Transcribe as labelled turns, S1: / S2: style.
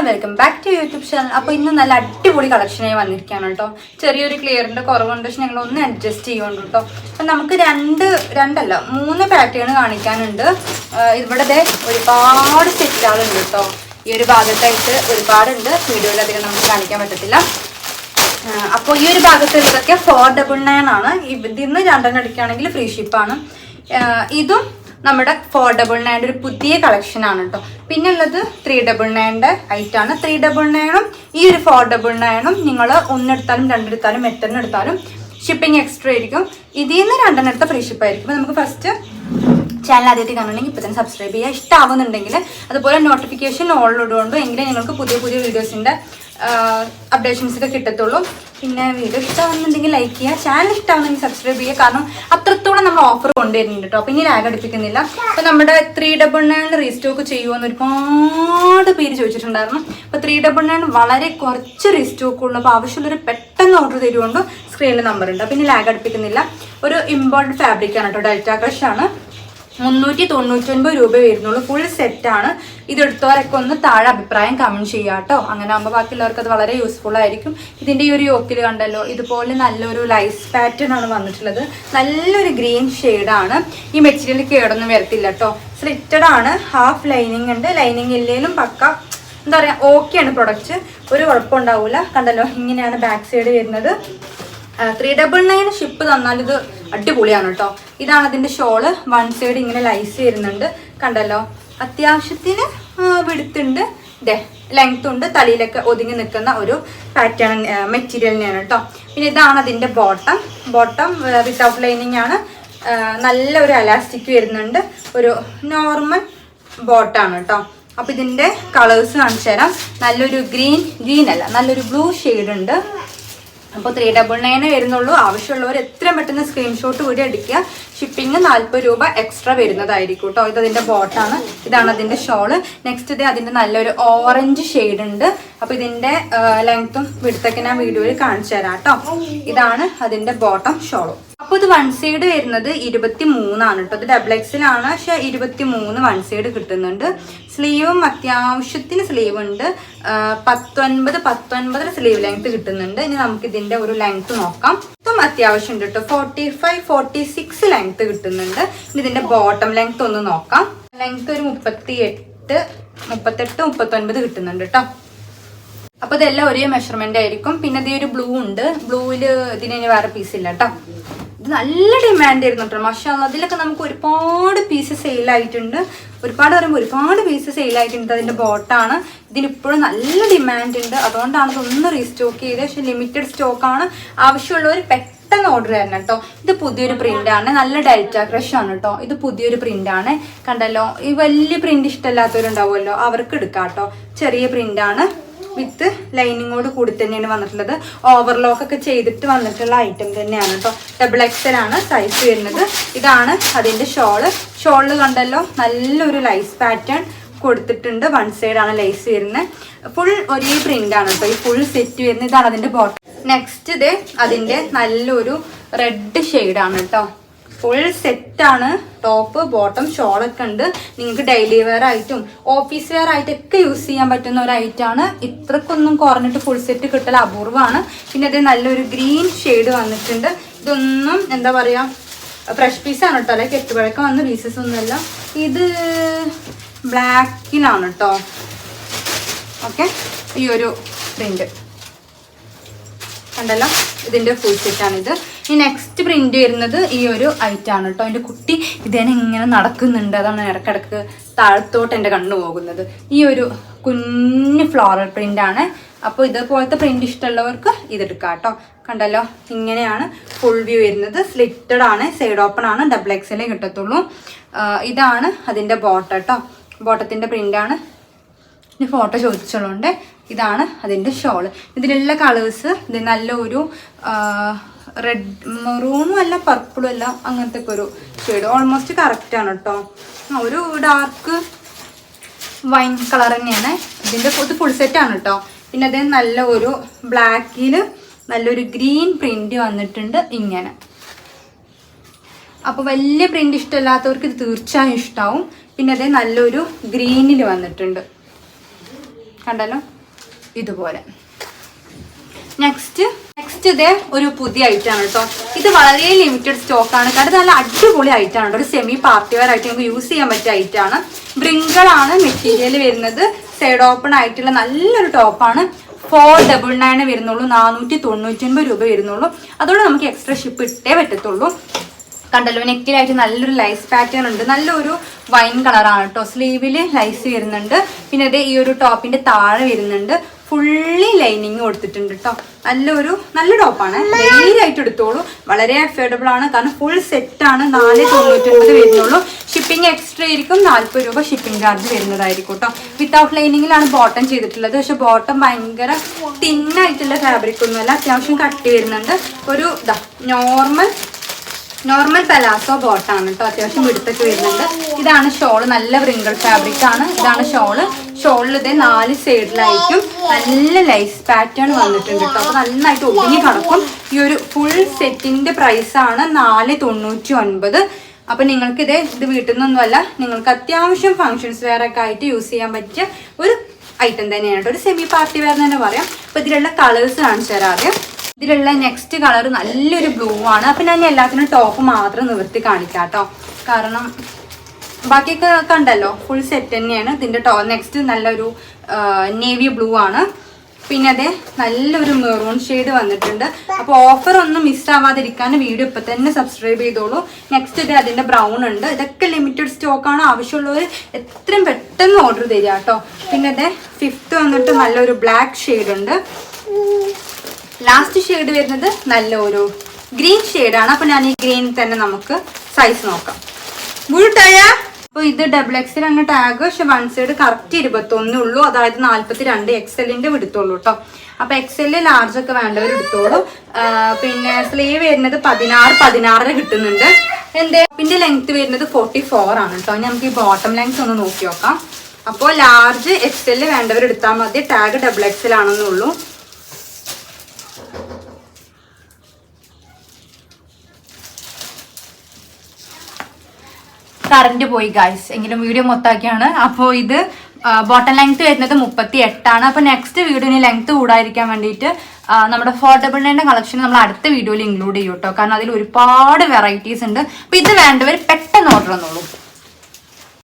S1: Welcome back to YouTube channel. അപ്പോൾ ഇന്ന് നല്ല അടിപൊളി കളക്ഷനായി വന്നിരിക്കുകയാണ് കേട്ടോ. ചെറിയൊരു ക്ലിയറിൻ്റെ കുറവുണ്ട്, പക്ഷെ ഞങ്ങൾ ഒന്ന് അഡ്ജസ്റ്റ് ചെയ്യുന്നുണ്ട് കേട്ടോ. അപ്പം നമുക്ക് മൂന്ന് പാറ്റേൺ കാണിക്കാനുണ്ട്. ഇവിടെ ഒരുപാട് സെറ്റുകളുണ്ട് കേട്ടോ. ഈ ഒരു ഭാഗത്തായിട്ട് ഒരുപാടുണ്ട്, വീഡിയോയിൽ അധികം നമുക്ക് കാണിക്കാൻ പറ്റത്തില്ല. അപ്പോൾ ഈ ഒരു ഭാഗത്തുള്ളതൊക്കെ 499 ആണ്. ഇതിന്ന് രണ്ടെണ്ണം അടിക്കുകയാണെങ്കിൽ ഫ്രീ ഷിപ്പാണ്. ഇതും നമ്മുടെ 499 ഒരു പുതിയ കളക്ഷൻ ആണ് കേട്ടോ. പിന്നെ ഉള്ളത് 399 ഐറ്റാണ്. 399 ഈ ഒരു 499 നിങ്ങൾ ഒന്നെടുത്താലും രണ്ടെടുത്താലും എട്ടെണ്ണം എടുത്താലും ഷിപ്പിംഗ് എക്സ്ട്രാ ആയിരിക്കും. ഇതിൽ നിന്ന് രണ്ടെണ്ണം എടുത്ത ഫ്രീ ഷിപ്പ് ആയിരിക്കും. അപ്പോൾ നമുക്ക് ഫസ്റ്റ് ചാനൽ ആദ്യമായിട്ട് കാണുന്നുണ്ടെങ്കിൽ ഇപ്പോൾ തന്നെ സബ്സ്ക്രൈബ് ചെയ്യുക. ഇഷ്ടമാവുന്നുണ്ടെങ്കിൽ അതുപോലെ നോട്ടിഫിക്കേഷൻ ഓളിലിടുകൊണ്ട് എങ്കിലും നിങ്ങൾക്ക് പുതിയ പുതിയ വീഡിയോസിൻ്റെ അപ്ഡേഷൻസ് ഒക്കെ കിട്ടത്തുള്ളൂ. പിന്നെ വീഡിയോ ഇഷ്ടമാവുന്നുണ്ടെങ്കിൽ ലൈക്ക് ചെയ്യുക, ചാനൽ ഇഷ്ടമാവുന്നെങ്കിൽ സബ്സ്ക്രൈബ് ചെയ്യുക. കാരണം അത്രത്തോളം നമ്മൾ ഓഫർ കൊണ്ടുവരുന്നുണ്ട് കേട്ടോ. അപ്പോൾ ഇനി ലാഗ് അടിപ്പിക്കുന്നില്ല. അപ്പോൾ നമ്മുടെ 399 റീസ്റ്റോക്ക് ചെയ്യുമെന്ന് ഒരുപാട് പേര് ചോദിച്ചിട്ടുണ്ടായിരുന്നു. അപ്പോൾ 399 വളരെ കുറച്ച് റീസ്റ്റോക്ക് ഉള്ളൂ. അപ്പോൾ ആവശ്യമുള്ളൊരു പെട്ടെന്ന് ഓർഡർ തരുകൊണ്ട് സ്ക്രീനിൽ നമ്പർ ഉണ്ട്. അപ്പോൾ ഇനി ലാഗ് അടിപ്പിക്കുന്നില്ല. ഒരു ഇമ്പോർട്ടഡ് ഫാബ്രിക്കാണ് കേട്ടോ, ഡെൽറ്റ ക്രഷ് ആണ്. 399 രൂപ വരുന്നുള്ളൂ. ഫുൾ സെറ്റാണ്. ഇതെടുത്തവരൊക്കെ ഒന്ന് താഴെ അഭിപ്രായം കമൻറ്റ് ചെയ്യുക കേട്ടോ. അങ്ങനെ ആകുമ്പോൾ ബാക്കിയുള്ളവർക്ക് അത് വളരെ യൂസ്ഫുൾ ആയിരിക്കും. ഇതിൻ്റെ ഈ ഒരു യോക്കിൽ കണ്ടല്ലോ, ഇതുപോലെ നല്ലൊരു ലൈസ് പാറ്റേൺ ആണ് വന്നിട്ടുള്ളത്. നല്ലൊരു ഗ്രീൻ ഷെയ്ഡാണ്. ഈ മെറ്റീരിയൽ കേടൊന്നും വരത്തില്ല കേട്ടോ. സ്ലിറ്റഡ് ആണ്, ഹാഫ് ലൈനിങ് ഉണ്ട്. ലൈനിങ് ഇല്ലെങ്കിലും പക്ക എന്താ പറയുക, ഓക്കെയാണ് പ്രൊഡക്റ്റ്. ഒരു കുഴപ്പമുണ്ടാവില്ല. കണ്ടല്ലോ, ഇങ്ങനെയാണ് ബാക്ക് സൈഡ് വരുന്നത്. 399 ഷിപ്പ് തന്നാൽ ഇത് അടിപൊളിയാണ് കേട്ടോ. ഇതാണ് അതിൻ്റെ ഷോള്. വൺ സൈഡ് ഇങ്ങനെ ലൈസ് വരുന്നുണ്ട്. കണ്ടല്ലോ, അത്യാവശ്യത്തിന് വിടുത്തുണ്ട്, ലെങ്ത് ഉണ്ട്. തലയിലൊക്കെ ഒതുങ്ങി നിൽക്കുന്ന ഒരു പാറ്റേൺ മെറ്റീരിയൽ തന്നെയാണ് കേട്ടോ. പിന്നെ ഇതാണ് അതിൻ്റെ ബോട്ടം വിത്തൗട്ട് ലൈനിങ് ആണ്. നല്ലൊരു അലാസ്റ്റിക് വരുന്നുണ്ട്. ഒരു നോർമൽ ബോട്ടാണ് കേട്ടോ. അപ്പോൾ ഇതിൻ്റെ കളേഴ്സ് കാണിച്ചു തരാം. നല്ലൊരു ഗ്രീൻ അല്ല, നല്ലൊരു ബ്ലൂ ഷെയ്ഡ് ഉണ്ട്. അപ്പോൾ 399 വരുന്നുള്ളൂ. ആവശ്യമുള്ളവർ എത്രയും പെട്ടെന്ന് സ്ക്രീൻഷോട്ട് കൂടി അടിക്കുക. ഷിപ്പിംഗ് 40 രൂപ എക്സ്ട്രാ വരുന്നതായിരിക്കും കേട്ടോ. ഇതതിൻ്റെ ബോട്ടാണ്. ഇതാണ് അതിൻ്റെ ഷോള്. നെക്സ്റ്റ് ഇത് അതിൻ്റെ നല്ലൊരു ഓറഞ്ച് ഷെയ്ഡ് ഉണ്ട്. അപ്പോൾ ഇതിൻ്റെ ലെങ്ത്തും വിടുത്തൊക്കെ ഞാൻ വീഡിയോയിൽ കാണിച്ചു തരാം കേട്ടോ. ഇതാണ് അതിൻ്റെ ബോട്ടം ഷോളും. അപ്പോൾ ഇത് വൺ സൈഡ് വരുന്നത് 23 ആണ് കേട്ടോ. ഇത് XXL ആണ്, പക്ഷേ 23 വൺ സൈഡ് കിട്ടുന്നുണ്ട്. സ്ലീവും അത്യാവശ്യത്തിന് സ്ലീവ് ഉണ്ട്. 19 സ്ലീവ് ലെങ്ത് കിട്ടുന്നുണ്ട്. ഇനി നമുക്ക് ഇതിൻ്റെ ഒരു ലെങ്ത് നോക്കാം. ഇപ്പം അത്യാവശ്യം ഉണ്ട് കേട്ടോ. 45, 46 ലെങ്ത് കിട്ടുന്നുണ്ട്. ഇനി ഇതിൻ്റെ ബോട്ടം ലെങ്ത് ഒന്ന് നോക്കാം. ലെങ്ത് ഒരു 38, 39 കിട്ടുന്നുണ്ട് കേട്ടോ. അപ്പോൾ ഇതെല്ലാം ഒരേ മെഷർമെന്റ് ആയിരിക്കും. പിന്നെ ഇത് ഒരു ബ്ലൂ ഉണ്ട്. ബ്ലൂവിൽ ഇതിന് വേറെ പീസ് ഇല്ല കേട്ടോ. ഇത് നല്ല ഡിമാൻഡ് ആയിരുന്നു കേട്ടോ. മാഷാഅല്ലാഹ്, അതിലൊക്കെ നമുക്ക് ഒരുപാട് പീസ് സെയിലായിട്ടുണ്ട്. ഒരുപാട് പീസ് സെയിലായിട്ടുണ്ട്. അതിൻ്റെ ബോട്ടാണ്. ഇതിനിപ്പോഴും നല്ല ഡിമാൻഡ് ഉണ്ട്. അതുകൊണ്ടാണ് ഇതൊന്ന് റീസ്റ്റോക്ക് ചെയ്ത്. പക്ഷെ ലിമിറ്റഡ് സ്റ്റോക്കാണ്. ആവശ്യമുള്ളവർ പെട്ടെന്ന് ഓർഡർ തരണം കേട്ടോ. ഇത് പുതിയൊരു പ്രിന്റാണ്. നല്ല ഡെൽറ്റ ക്രഷ് ആണ് കേട്ടോ. ഇത് പുതിയൊരു പ്രിന്റാണ്. കണ്ടല്ലോ, ഈ വലിയ പ്രിന്റ് ഇഷ്ടമല്ലാത്തവരുണ്ടാവുമല്ലോ, അവർക്ക് എടുക്കാം കേട്ടോ. ചെറിയ പ്രിന്റാണ്. വിത്ത് ലൈനിങ്ങോട് കൂടി തന്നെയാണ് വന്നിട്ടുള്ളത്. ഓവർലോക്ക് ഒക്കെ ചെയ്തിട്ട് വന്നിട്ടുള്ള ഐറ്റം തന്നെയാണ് കേട്ടോ. XXL ആണ് സൈസ് വരുന്നത്. ഇതാണ് അതിൻ്റെ ഷോള് കണ്ടല്ലോ, നല്ലൊരു ലൈസ് പാറ്റേൺ കൊടുത്തിട്ടുണ്ട്. വൺ സൈഡ് ആണ് ലൈസ് വരുന്നത്. ഫുൾ ഒരേ പ്രിന്റ് ആണ് കേട്ടോ. ഈ ഫുൾ സെറ്റ് വരുന്നത്. ഇതാണ് അതിൻ്റെ ബോട്ടം. നെക്സ്റ്റ് ഇത് അതിൻ്റെ നല്ലൊരു റെഡ് ഷെയ്ഡാണ് കേട്ടോ. ഫുൾ സെറ്റാണ്. ടോപ്പ് ബോട്ടം ഷോളൊക്കെ ഉണ്ട്. നിങ്ങൾക്ക് ഡെയിലി വെയർ ആയിട്ടും ഓഫീസ് വെയർ ആയിട്ടൊക്കെ യൂസ് ചെയ്യാൻ പറ്റുന്ന ഒരു ഐറ്റാണ്. ഇത്രക്കൊന്നും കുറഞ്ഞിട്ട് ഫുൾ സെറ്റ് കിട്ടൽ അപൂർവമാണ്. പിന്നെ അത് നല്ലൊരു ഗ്രീൻ ഷെയ്ഡ് വന്നിട്ടുണ്ട്. ഇതൊന്നും എന്താ പറയുക, ഫ്രഷ് പീസാണ് കേട്ടോ. അല്ലെങ്കിൽ കെട്ടുപഴക്കം വന്ന പീസസ് ഒന്നുമല്ല. ഇത് ബ്ലാക്കിലാണ് കേട്ടോ. ഓക്കെ, ഈ ഒരു പ്രിന്റ് കണ്ടല്ലോ, ഇതിൻ്റെ ഫുൾ സെറ്റാണിത്. ഈ നെക്സ്റ്റ് പ്രിന്റ് വരുന്നത് ഈ ഒരു ഐറ്റാണ് കേട്ടോ. എൻ്റെ കുട്ടി ഇതേനെ ഇങ്ങനെ നടക്കുന്നുണ്ട്. അതാണ് ഇടക്കിടക്ക് താഴത്തോട്ട് എൻ്റെ കണ്ണു പോകുന്നത്. ഈ ഒരു കുഞ്ഞ് ഫ്ലോറൽ പ്രിൻ്റാണ്. അപ്പോൾ ഇതുപോലത്തെ പ്രിന്റ് ഇഷ്ടമുള്ളവർക്ക് ഇതെടുക്കാം കേട്ടോ. കണ്ടല്ലോ, ഇങ്ങനെയാണ് ഫുൾ വ്യൂ വരുന്നത്. സ്ലിറ്റഡ് ആണ്, സൈഡ് ഓപ്പൺ ആണ്. XXL കിട്ടത്തുള്ളൂ. ഇതാണ് അതിൻ്റെ ബോട്ടം കേട്ടോ. ബോട്ടത്തിൻ്റെ പ്രിൻ്റാണ്. ഇനി ഫോട്ടോ ചോദിച്ചുള്ളതുകൊണ്ട് ഇതാണ് അതിൻ്റെ ഷോള്. ഇതിലുള്ള കളേഴ്സ് ഇത് നല്ലൊരു റെഡ്, മെറൂണും അല്ല പർപ്പിളും അല്ല, അങ്ങനത്തെ ഒക്കെ ഒരു ഷെയ്ഡ്. ഓൾമോസ്റ്റ് കറക്റ്റാണ് കേട്ടോ. ഒരു ഡാർക്ക് വൈൻ കളർ തന്നെയാണ് ഇതിൻ്റെ. ഇത് ഫുൾ സെറ്റാണ് കേട്ടോ. പിന്നെ അത് നല്ല ഒരു ബ്ലാക്കിൽ നല്ലൊരു ഗ്രീൻ പ്രിന്റ് വന്നിട്ടുണ്ട് ഇങ്ങനെ. അപ്പോൾ വലിയ പ്രിന്റ് ഇഷ്ടമില്ലാത്തവർക്ക് ഇത് തീർച്ചയായും ഇഷ്ടമാവും. പിന്നെ അത് നല്ലൊരു ഗ്രീനിൽ വന്നിട്ടുണ്ട്. കണ്ടല്ലോ, ഇതുപോലെ. നെക്സ്റ്റ് ഇതേ ഒരു പുതിയ ഐറ്റം ആണ് കേട്ടോ. ഇത് വളരെ ലിമിറ്റഡ് സ്റ്റോക്കാണ്. കാരണം നല്ല അടിപൊളി ഐറ്റം ആണ്. ഒരു സെമി പാർട്ടി വെയർ ആയിട്ട് നമുക്ക് യൂസ് ചെയ്യാൻ പറ്റിയ ഐറ്റം ആണ്. ബ്രിങ്കിളാണ് മെറ്റീരിയൽ വരുന്നത്. സൈഡ് ഓപ്പൺ ആയിട്ടുള്ള നല്ലൊരു ടോപ്പാണ്. 499 വരുന്നുള്ളൂ. 499 രൂപ വരുന്നുള്ളൂ. അതുകൊണ്ട് നമുക്ക് എക്സ്ട്രാ ഷിപ്പ് ഇട്ടേ പറ്റത്തുള്ളൂ. കണ്ടല്ലോ, നെക്കിലായിട്ട് നല്ലൊരു ലൈസ് പാറ്റേൺ ഉണ്ട്. നല്ലൊരു വൈൻ കളറാണ് കേട്ടോ. സ്ലീവിൽ ലൈസ് വരുന്നുണ്ട്. പിന്നെ അതേ ഈ ഒരു ടോപ്പിന്റെ താഴെ വരുന്നുണ്ട്. ഫുള്ളി ലൈനിങ് കൊടുത്തിട്ടുണ്ട് കേട്ടോ. നല്ല ടോപ്പാണ്. ധൈര്യമായിട്ട് എടുത്തോളൂ. വളരെ അഫോർഡബിൾ ആണ്. കാരണം ഫുൾ സെറ്റാണ്. 499 വരുന്നുള്ളൂ. ഷിപ്പിംഗ് എക്സ്ട്രാ ആയിരിക്കും. 40 രൂപ ഷിപ്പിംഗ് ചാർജ് വരുന്നതായിരിക്കും കേട്ടോ. വിത്തൗട്ട് ലൈനിങ്ങിലാണ് ബോട്ടം ചെയ്തിട്ടുള്ളത്. പക്ഷെ ബോട്ടം ഭയങ്കര തിന്നായിട്ടുള്ള ഫാബ്രിക് ഒന്നുമല്ല. അത്യാവശ്യം കട്ടി വരുന്നുണ്ട്. ഒരു നോർമൽ പലാസോ ബോട്ടാണ് കേട്ടോ. അത്യാവശ്യം വിടുത്തൊക്കെ വരുന്നുണ്ട്. ഇതാണ് ഷോള്. നല്ല വ്രിങ്കിൾ ഫാബ്രിക് ആണ്. ഇതാണ് ഷോളിൽ ഇതേ 4 സൈഡിലായിരിക്കും നല്ല ലൈസ് പാറ്റേൺ വന്നിട്ടുണ്ട് കേട്ടോ. അപ്പൊ നന്നായിട്ട് ഒതുങ്ങി കിടക്കും. ഈ ഒരു ഫുൾ സെറ്റിന്റെ പ്രൈസ് ആണ് 499. അപ്പൊ നിങ്ങൾക്ക് ഇത് വീട്ടിൽ നിന്നൊന്നുമല്ല, നിങ്ങൾക്ക് അത്യാവശ്യം ഫങ്ഷൻസ് വെയർ ഒക്കെ ആയിട്ട് യൂസ് ചെയ്യാൻ പറ്റിയ ഒരു ഐറ്റം തന്നെയാണ് കേട്ടോ. ഒരു സെമി പാർട്ടി വെയർ തന്നെ പറയാം. അപ്പൊ ഇതിലുള്ള കളേഴ്സ് കാണിച്ചു തരാം ആദ്യം. ഇതിലുള്ള നെക്സ്റ്റ് കളർ നല്ലൊരു ബ്ലൂ ആണ്. അപ്പം ഞാൻ എല്ലാത്തിനും ടോപ്പ് മാത്രം നിവർത്തി കാണിക്കാം കേട്ടോ. കാരണം ബാക്കിയൊക്കെ കണ്ടല്ലോ, ഫുൾ സെറ്റ് തന്നെയാണ്. ഇതിൻ്റെ നെക്സ്റ്റ് നല്ലൊരു നേവി ബ്ലൂ ആണ്. പിന്നെ അതെ നല്ലൊരു മെറൂൺ ഷെയ്ഡ് വന്നിട്ടുണ്ട്. അപ്പോൾ ഓഫർ ഒന്നും മിസ്സാവാതിരിക്കാൻ വീഡിയോ ഇപ്പം തന്നെ സബ്സ്ക്രൈബ് ചെയ്തോളൂ. നെക്സ്റ്റ് ഇത് അതിൻ്റെ ബ്രൗൺ ഉണ്ട്. ഇതൊക്കെ ലിമിറ്റഡ് സ്റ്റോക്കാണ്. ആവശ്യമുള്ളവർ എത്രയും പെട്ടെന്ന് ഓർഡർ തരിക കേട്ടോ. പിന്നെ അതെ 5th വന്നിട്ട് നല്ലൊരു ബ്ലാക്ക് ഷെയ്ഡ് ഉണ്ട്. ലാസ്റ്റ് ഷെയ്ഡ് വരുന്നത് നല്ലൊരു ഗ്രീൻ ഷെയ്ഡാണ്. അപ്പൊ ഞാൻ ഈ ഗ്രീനിൽ തന്നെ നമുക്ക് സൈസ് നോക്കാം. വീട്ടായ അപ്പോൾ ഇത് XXL ആണ് ടാഗ്. പക്ഷെ വൺ സൈഡ് കറക്റ്റ് 21 ഉള്ളൂ. അതായത് 42 XL-ന്റെ വിടുത്തുള്ളൂ കേട്ടോ. അപ്പൊ XL ലാർജ് ഒക്കെ വേണ്ടവർ എടുത്തോളൂ. പിന്നെ സ്ലീവ് വരുന്നത് 16 കിട്ടുന്നുണ്ട്. പിന്നെ ലെങ്ത് വരുന്നത് 44 ആണ് കേട്ടോ. നമുക്ക് ഈ ബോട്ടം ലെങ്ത് ഒന്ന് നോക്കി നോക്കാം. അപ്പോൾ ലാർജ് XL വേണ്ടവർ എടുത്താൽ മതി. Tag XXL ആണെന്നുള്ളൂ. കറന്റ് പോയി ഗൈസ്, എങ്കിലും വീഡിയോ മൊത്തമാക്കിയാണ്. അപ്പോൾ ഇത് ബോട്ടം ലെങ്ത് വരുന്നത് 38 ആണ്. അപ്പോൾ നെക്സ്റ്റ് വീഡിയോന് ലെങ്ത് കൂടാതിരിക്കാൻ വേണ്ടിയിട്ട് നമ്മുടെ അഫോർഡബിളിന്റെ കളക്ഷൻ നമ്മൾ അടുത്ത വീഡിയോയിൽ ഇൻക്ലൂഡ് ചെയ്യും കേട്ടോ. കാരണം അതിൽ ഒരുപാട് വെറൈറ്റീസ് ഉണ്ട്. അപ്പോൾ ഇത് വേണ്ടവർ പെട്ടെന്ന് ഓർഡർ തന്നോളൂ.